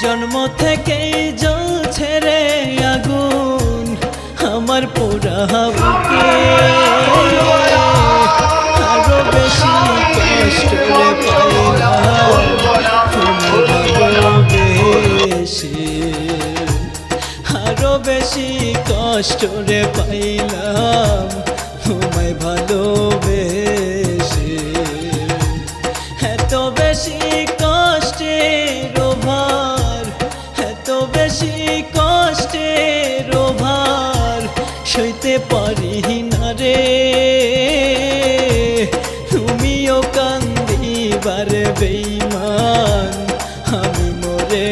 জন্ম থেকেই জ্বলছে রে আগুন আমার পোড়া বুকে, আরো বেশি কষ্ট রে পাইলাম ভালোবেসে, আরো বেশি কষ্ট রে পাইলাম তোমায় ভালোবেসে। এত বেশি কষ্টের ভার, এত বেশি কষ্টের ভার সইতে পারি না রে, তুমিও কান্দিবার বেঈমান আমি মরে